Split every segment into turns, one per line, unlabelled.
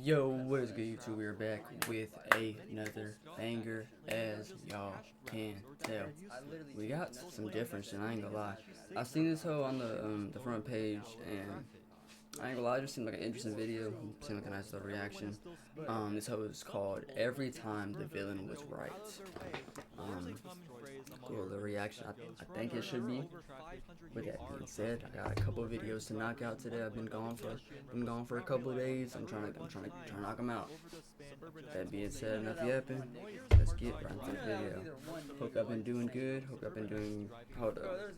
Yo, what is good, YouTube? We're back with another banger, as y'all can tell. We got some difference, and I ain't gonna lie. I seen this hoe on the front page, and I ain't gonna lie, it just seemed like an interesting video. Seemed like a nice little reaction. This hoe is called "Every Time the Villain Was Right." Cool little reaction. I think it should be. With that being said, I got a couple videos to knock out today. I've been gone for a couple of days. I'm trying to knock them out. That being said, enough yapping. Let's get right into the video. Hope I've been doing good. Hope I've been doing. Hold up.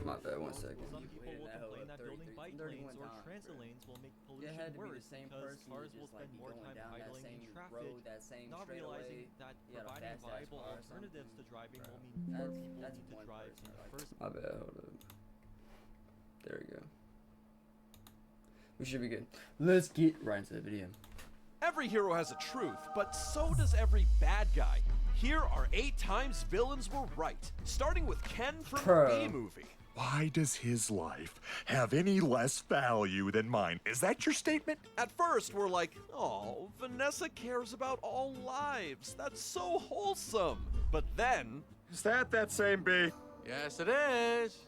My bad. 1 second. It had to be the same person who just like be going down that same road, that same straightaway. Yeah, the fast ass car or something. That's one person. My bad. Hold up. There we go. We should be good. Let's get right into the video.
Every hero has a truth, but so does every bad guy. Here are 8 times villains were right, starting with Ken from the B-Movie.
Why does his life have any less value than mine? Is that your statement?
At first, we're like, oh, Vanessa cares about all lives. That's so wholesome. But then...
Is that same B?
Yes, it is.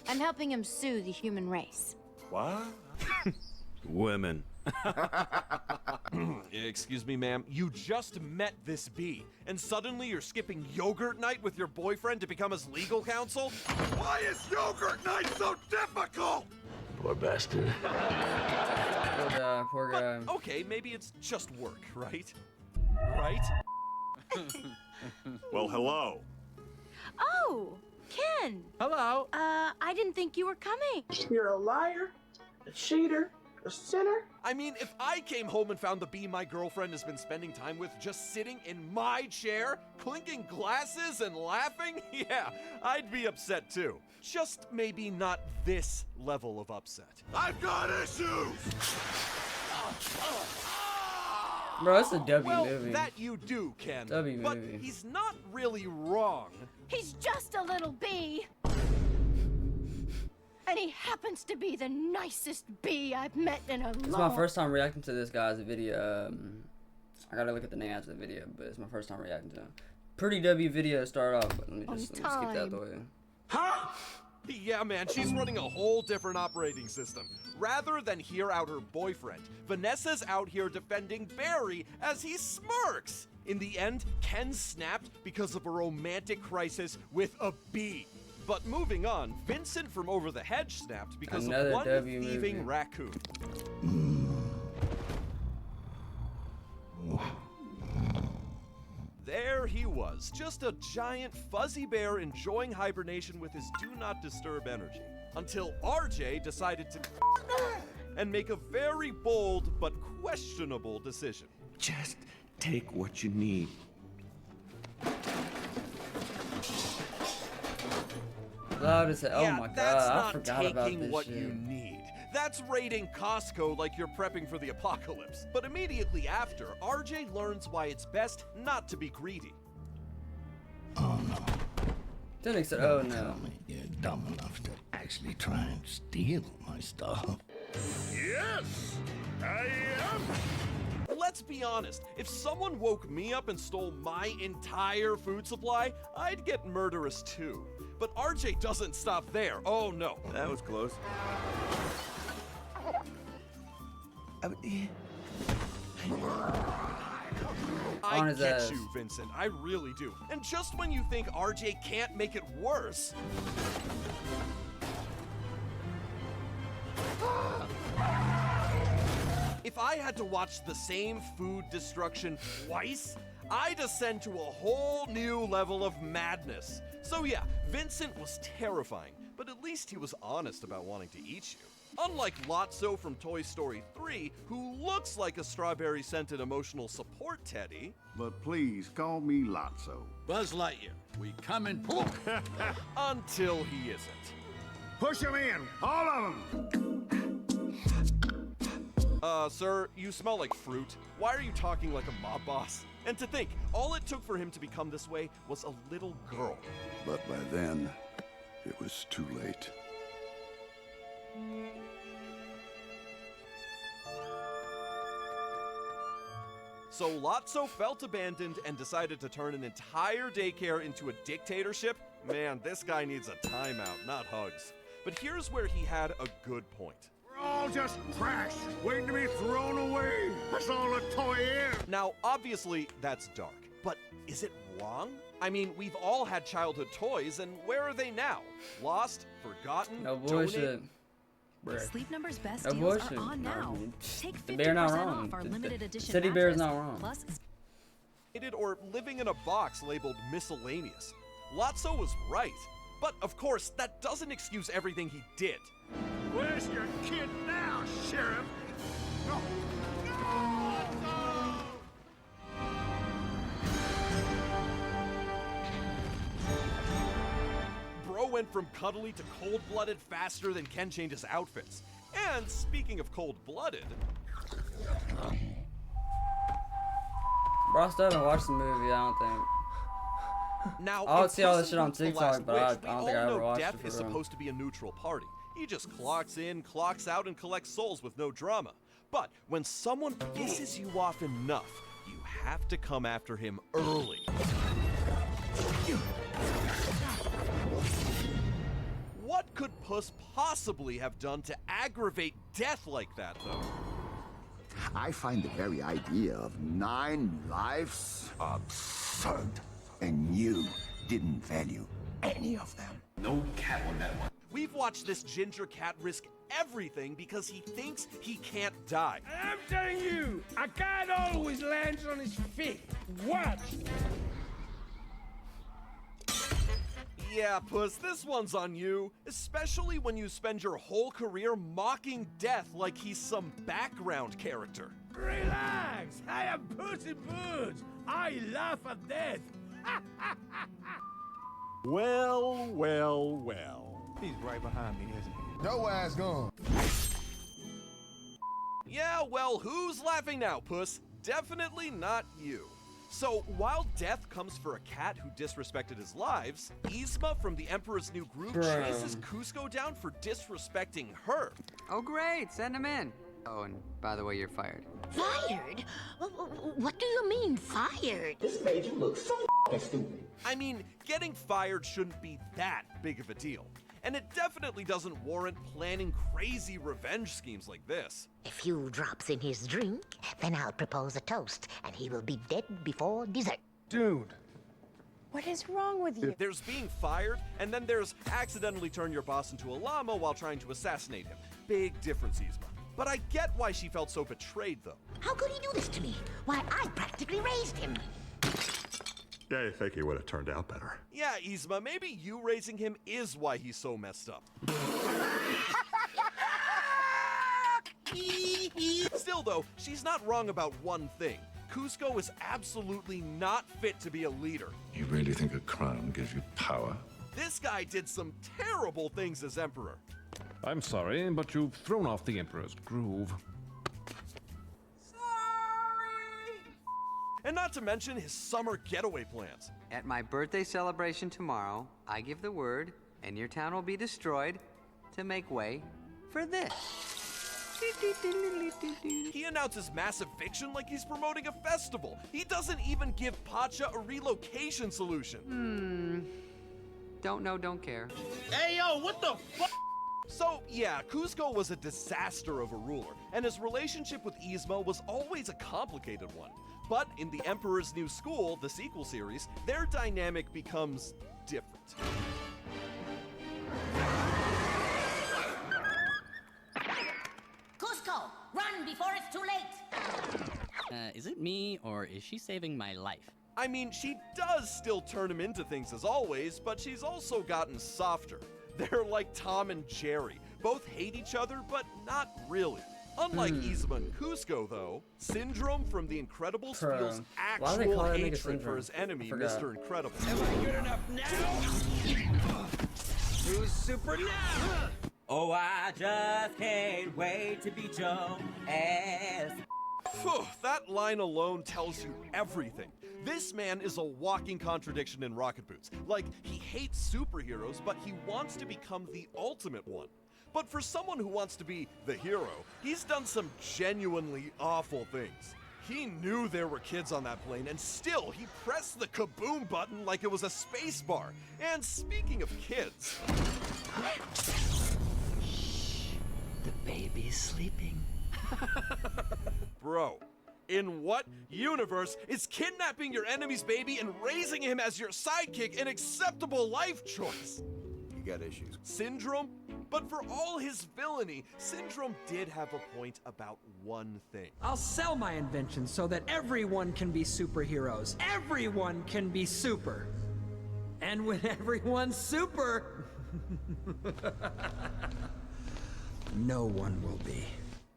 I'm helping him sue the human race.
What?
Women.
Excuse me, ma'am. You just met this bee, and suddenly you're skipping yogurt night with your boyfriend to become his legal counsel?
Why is yogurt night so difficult?
Poor bastard.
Poor guy.
But, okay, maybe it's just work, right? Right?
Well, hello.
Oh, Ken.
Hello.
I didn't think you were coming.
You're a liar, a cheater, a sinner.
I mean, if I came home and found the bee my girlfriend has been spending time with just sitting in my chair, clinking glasses and laughing, yeah, I'd be upset too. Just maybe not this level of upset.
I've got issues!
Bro, it's a W
Well,
movie.
that you do, Ken.
W
but
movie.
he's not really wrong.
He's just a little bee. And he happens to be the nicest bee I've met in a long...
It's my first time reacting to this guy's video. I gotta look at the name after the video, but it's my first time reacting to him. Pretty W video to start off, but let me skip that out the way.
Huh? Yeah, man, she's running a whole different operating system. Rather than hear out her boyfriend, Vanessa's out here defending Barry as he smirks. In the end, Ken snapped because of a romantic crisis with a bee. But moving on, Vincent from Over the Hedge snapped because
Another
of one
W
thieving
movie.
raccoon. There he was, just a giant fuzzy bear enjoying hibernation with his do not disturb energy. Until RJ decided to and make a very bold but questionable decision.
Just take what you need.
Loud as hell. Oh
Yeah,
my god,
that's
I
not
forgot about
taking
this
what
shit.
you need. That's raiding Costco like you're prepping for the apocalypse. But immediately after, RJ learns why it's best not to be greedy.
Oh no.
Then he said, oh
Don't
no.
tell me you're dumb enough to actually try and steal my stuff.
Yes, I am.
Let's be honest, if someone woke me up and stole my entire food supply, I'd get murderous too. But RJ doesn't stop there. Oh no.
That was close.
I
On his
get
ass.
you, Vincent. I really do. And just when you think RJ can't make it worse... If I had to watch the same food destruction twice, I'd ascend to a whole new level of madness. So yeah, Vincent was terrifying, but at least he was honest about wanting to eat you. Unlike Lotso from Toy Story 3, who looks like a strawberry-scented emotional support teddy.
But please call me Lotso.
Buzz Lightyear, we come in.
Until he isn't.
Push them in, all of them.
Sir, you smell like fruit. Why are you talking like a mob boss? And to think, all it took for him to become this way was a little girl.
But by then, it was too late.
So Lotso felt abandoned and decided to turn an entire daycare into a dictatorship? Man, this guy needs a timeout, not hugs. But here's where he had a good point.
We're all just trash, waiting to be thrown away. That's all a toy is.
Now, obviously, that's dark. But is it wrong? I mean, we've all had childhood toys, and where are they now? Lost? Forgotten?
No bullshit.
Donated?
Bruh.
Sleep Number's best
No
deals
bullshit.
are on now.
No,
Take
the bear not
50%
wrong.
off our
The
limited edition
City Bear's
mattress,
not wrong.
Plus,
Or living in a box labeled miscellaneous. Lotso was right. But, of course, that doesn't excuse everything he did.
Where's your kid now, Sheriff? No.
Bro went from cuddly to cold-blooded faster than Ken changes outfits. And speaking of cold-blooded,
Bro, I still haven't watched the movie, I don't think.
now
I'll
in
see all this
Puss
shit on
in Boots: The
TikTok,
Last
but
Wish,
I
we
don't
all
think I ever
know
watched
Death
it for
is
real.
supposed to be a neutral party. He just clocks in, clocks out, and collects souls with no drama. But when someone pisses you off enough, you have to come after him early. What could Puss possibly have done to aggravate Death like that, though?
I find the very idea of 9 lives absurd. And you didn't value any of them.
No cat on that one.
We've watched this ginger cat risk everything because he thinks he can't die.
I'm telling you, a cat always lands on his feet. Watch.
Yeah, Puss, this one's on you. Especially when you spend your whole career mocking Death like he's some background character.
Relax. I am Puss in Boots. I laugh at death.
Well, well, well. He's right behind me, isn't he?
Your ass gone.
Yeah, well, who's laughing now, Puss? Definitely not you. So, while Death comes for a cat who disrespected his lives, Yzma from the Emperor's New Groove
Bro.
chases Cusco down for disrespecting her.
Oh, great. Send him in. Oh, and by the way, you're fired.
Fired? What do you mean, fired?
This made you look so stupid.
I mean, getting fired shouldn't be that big of a deal. And it definitely doesn't warrant planning crazy revenge schemes like this.
A few drops in his drink, then I'll propose a toast, and he will be dead before dessert.
Dude.
what is wrong with you?
There's being fired, and then there's accidentally turn your boss into a llama while trying to assassinate him. Big difference, Yzma. But I get why she felt so betrayed, though.
How could he do this to me? Why, I practically raised him.
Yeah, you think he would have turned out better.
Yeah, Yzma, maybe you raising him is why he's so messed up. Still, though, she's not wrong about one thing. Cusco is absolutely not fit to be a leader.
You really think a crown gives you power?
This guy did some terrible things as Emperor.
I'm sorry, but you've thrown off the Emperor's groove.
And not to mention his summer getaway plans.
At my birthday celebration tomorrow, I give the word, and your town will be destroyed to make way for this.
He announces mass eviction like he's promoting a festival. He doesn't even give Pacha a relocation solution.
Don't know, don't care.
Hey, yo, what the fuck?
So, yeah, Cusco was a disaster of a ruler, and his relationship with Yzma was always a complicated one. But in The Emperor's New School, the sequel series, their dynamic becomes different.
Cusco, run before it's too late.
Is it me, or is she saving my life?
I mean, she does still turn him into things as always, but she's also gotten softer. They're like Tom and Jerry. Both hate each other, but not really. Unlike Yzma and Cusco, though, Syndrome from The Incredibles feels
Why do they call
actual
that nigga
hatred for
Syndrome?
his enemy,
I forgot.
Mr. Incredible.
Am I good enough now? Who's super now?
Oh, I just can't wait to be Joe S.
Phew, that line alone tells you everything. This man is a walking contradiction in Rocket Boots. Like, he hates superheroes, but he wants to become the ultimate one. But for someone who wants to be the hero, he's done some genuinely awful things. He knew there were kids on that plane, and still he pressed the kaboom button like it was a space bar. And speaking of kids...
The baby's sleeping.
Bro, in what universe is kidnapping your enemy's baby and raising him as your sidekick an acceptable life choice?
You got issues.
Syndrome? But for all his villainy, Syndrome did have a point about one thing.
I'll sell my invention so that everyone can be superheroes. Everyone can be super. And when everyone's super, no one will be.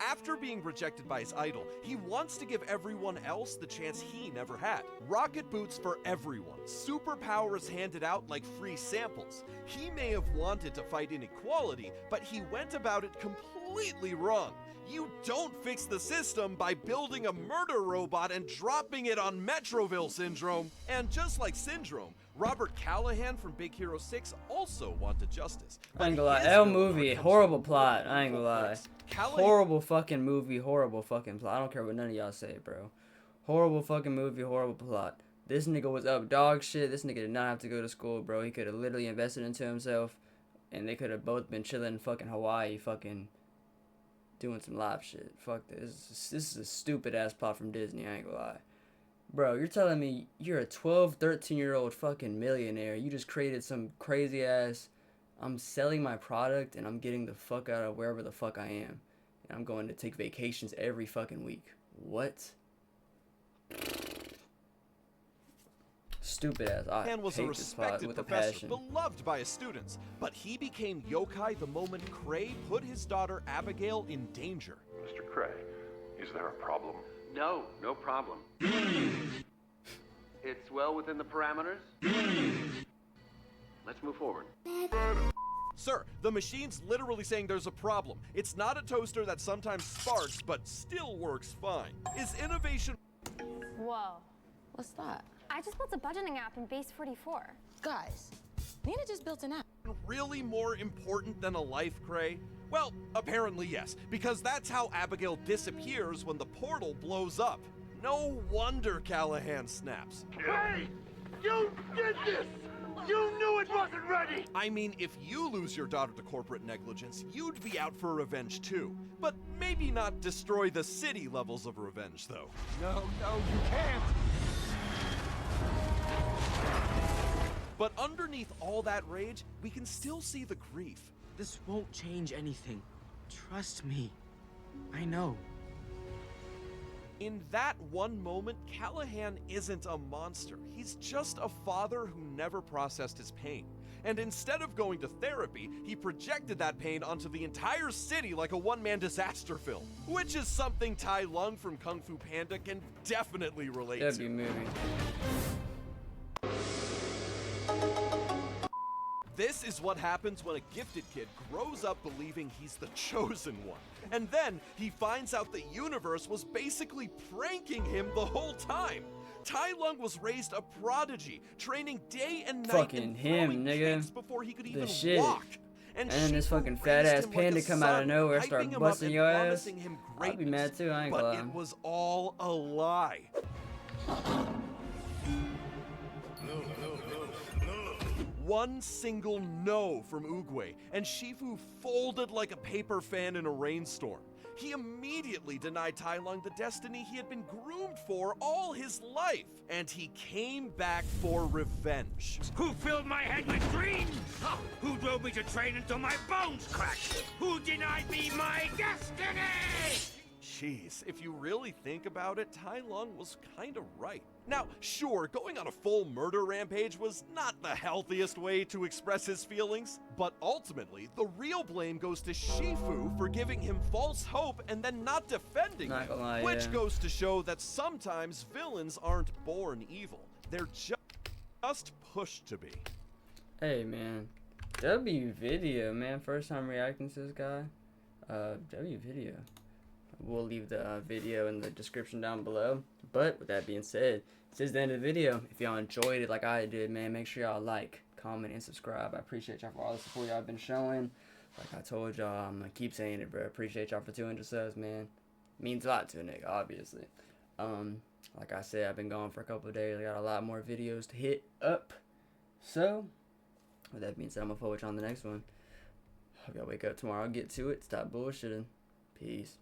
After being rejected by his idol, he wants to give everyone else the chance he never had. Rocket boots for everyone. Superpowers handed out like free samples. He may have wanted to fight inequality, but he went about it completely wrong. You don't fix the system by building a murder robot and dropping it on Metroville, Syndrome. And just like Syndrome, Robert Callahan from Big Hero 6 also wanted justice.
I ain't gonna lie, L movie, horrible plot. I ain't gonna lie. Horrible fucking movie, horrible fucking plot. I don't care what none of y'all say, bro. Horrible fucking movie, horrible plot. This nigga was up dog shit. This nigga did not have to go to school, bro. He could have literally invested into himself, and they could have both been chilling in fucking Hawaii, fucking doing some live shit. Fuck this. This is a stupid ass plot from Disney, I ain't gonna lie. Bro, you're telling me you're a 12, 13-year-old fucking millionaire. You just created some crazy ass, I'm selling my product and I'm getting the fuck out of wherever the fuck I am. And I'm going to take vacations every fucking week. What? Stupid ass. I
Han was a
hate this plot
respected
with a
professor,
passion.
beloved by his students, but he became yokai the moment Cray put his daughter Abigail in danger.
Mr. Cray, is there a problem?
No, no problem. It's well within the parameters. Let's move forward.
Sir, the machine's literally saying there's a problem. It's not a toaster that sometimes sparks, but still works fine. Is innovation...
Whoa.
What's that?
I just built a budgeting app in Base 44.
Guys, Nina just built an app.
really more important than a life, Cray? Well, apparently yes, because that's how Abigail disappears when the portal blows up. No wonder Callahan snaps.
Hey! You did this! You knew it wasn't ready!
I mean, if you lose your daughter to corporate negligence, you'd be out for revenge too. But maybe not destroy the city levels of revenge, though.
No, you can't!
But underneath all that rage, we can still see the grief.
This won't change anything. Trust me. I know.
In that one moment, Callahan isn't a monster. He's just a father who never processed his pain. And instead of going to therapy, he projected that pain onto the entire city like a one-man disaster film. Which is something Tai Lung from Kung Fu Panda can definitely relate to.
That'd be a movie.
This is what happens when a gifted kid grows up believing he's the chosen one. And then he finds out the universe was basically pranking him the whole time. Tai Lung was raised a prodigy, training day and night
Fucking
and
him,
throwing
nigga.
kicks before he could
The
even
shit.
walk.
And then this fucking fat ass panda come out of nowhere, start busting your ass. I'd be mad too, I ain't gonna
But
lie.
it was all a lie. One single no from Oogway, and Shifu folded like a paper fan in a rainstorm. He immediately denied Tai Lung the destiny he had been groomed for all his life, and he came back for revenge.
Who filled my head with dreams? Who drove me to train until my bones cracked? Who denied me my destiny?
Jeez, if you really think about it, Tai Lung was kinda right. Now, sure, going on a full murder rampage was not the healthiest way to express his feelings, but ultimately, the real blame goes to Shifu for giving him false hope and then not defending
Not
him,
gonna lie,
which
yeah.
goes to show that sometimes villains aren't born evil. They're just pushed to be.
Hey man, W Video, man, first time reacting to this guy. W Video. We'll leave the video in the description down below. But with that being said, this is the end of the video. If y'all enjoyed it like I did, man, make sure y'all like, comment, and subscribe. I appreciate y'all for all the support y'all been showing. Like I told y'all, I'm gonna keep saying it, bro. Appreciate y'all for 200 subs, man. Means a lot to a nigga, obviously. Like I said, I've been gone for a couple of days. I got a lot more videos to hit up. So, with that being said, I'm going to forward you on the next one. Hope y'all wake up tomorrow. I'll get to it. Stop bullshitting. Peace.